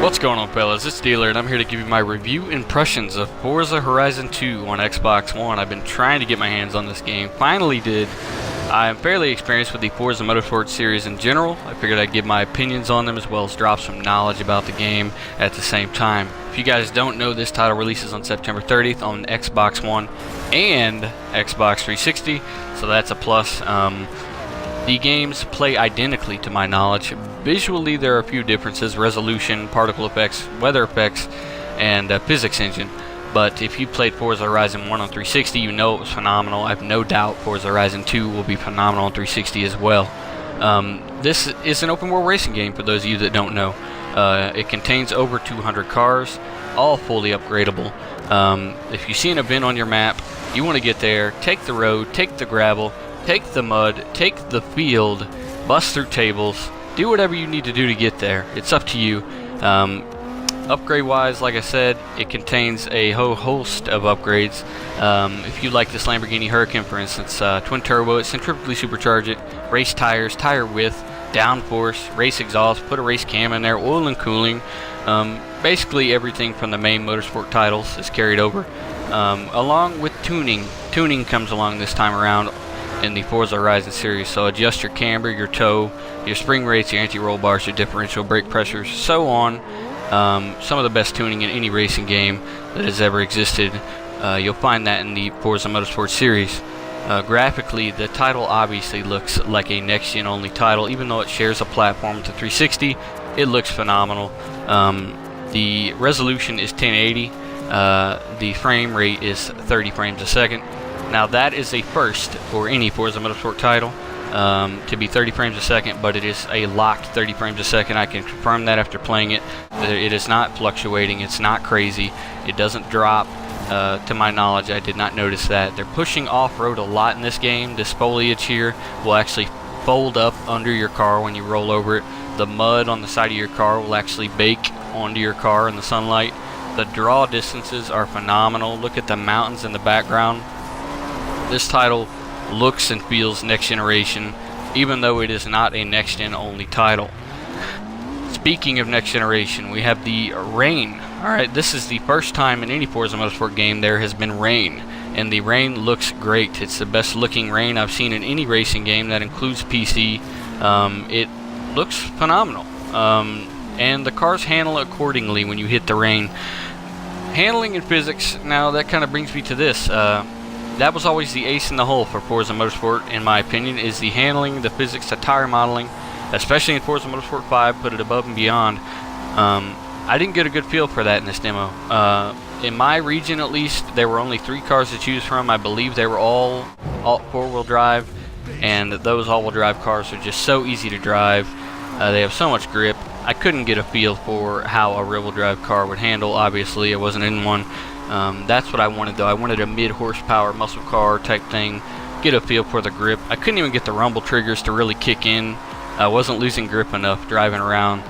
What's going on, fellas? It's Dealer, and I'm here to give you my review impressions of Forza Horizon 2 on Xbox One. I've been trying to get my hands on this game. Finally did. I am fairly experienced with the Forza Motorsport series in general. I figured I'd give my opinions on them as well as drop some knowledge about the game at the same time. If you guys don't know, this title releases on September 30th on Xbox One and Xbox 360, so that's a plus. The games play identically to my knowledge. Visually, there are a few differences: resolution, particle effects, weather effects, and physics engine. But if you played Forza Horizon 1 on 360, you know it was phenomenal. I have no doubt Forza Horizon 2 will be phenomenal on 360 as well. This is an open world racing game for those of you that don't know. It contains over 200 cars, all fully upgradable. If you see an event on your map, you want to get there, take the road, take the gravel, take the mud, take the field, bust through tables, do whatever you need to do to get there. It's up to you. Upgrade wise, like I said, it contains a whole host of upgrades. If you like this Lamborghini Huracan, for instance, twin turbo it, centrifugally supercharge it, race tires, tire width, downforce, race exhaust, put a race cam in there, oil and cooling. Basically everything from the main motorsport titles is carried over, along with tuning. Tuning comes along this time around in the Forza Horizon series, so adjust your camber, your toe, your spring rates, your anti-roll bars, your differential brake pressures, so on. Some of the best tuning in any racing game that has ever existed. You'll find that in the Forza Motorsport series. Graphically, the title obviously looks like a next-gen only title. Even though it shares a platform with the 360, it looks phenomenal. The resolution is 1080. The frame rate is 30 frames a second. Now that is a first for any Forza Motorsport title, to be 30 frames a second, but it is a locked 30 frames a second. I can confirm that after playing it. It is not fluctuating, it's not crazy, it doesn't drop. To my knowledge, I did not notice that. They're pushing off-road a lot in this game. This foliage here will actually fold up under your car when you roll over it. The mud on the side of your car will actually bake onto your car in the sunlight. The draw distances are phenomenal. Look at the mountains in the background. This title looks and feels next generation, even though it is not a next gen only title. Speaking of next generation, we have the rain. Alright, this is the first time in any Forza Motorsport game there has been rain, and the rain looks great. It's the best looking rain I've seen in any racing game that includes PC. It looks phenomenal, and the cars handle accordingly when you hit the rain. Handling and physics, now that kind of brings me to this. That was always the ace in the hole for Forza Motorsport, in my opinion, is the handling, the physics, the tire modeling, especially in Forza Motorsport 5, put it above and beyond. I didn't get a good feel for that in this demo. In my region, at least, there were only 3 cars to choose from. I believe they were all four-wheel drive, and those all-wheel drive cars are just so easy to drive. They have so much grip. I couldn't get a feel for how a rear-wheel drive car would handle. Obviously, I wasn't in one. That's what I wanted, though. I wanted a mid-horsepower muscle car type thing, get a feel for the grip. I couldn't even get the rumble triggers to really kick in. I wasn't losing grip enough driving around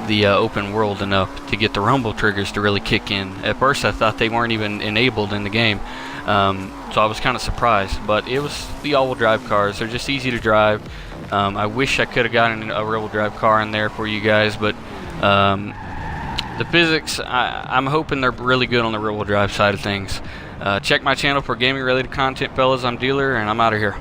the open world enough to get the rumble triggers to really kick in. At first I thought they weren't even enabled in the game, so I was kind of surprised. But it was the all-wheel drive cars. They're just easy to drive. I wish I could have gotten a rear-wheel drive car in there for you guys, but the physics, I'm hoping they're really good on the rear-wheel drive side of things. Check my channel for gaming-related content, fellas. I'm Dealer, and I'm out of here.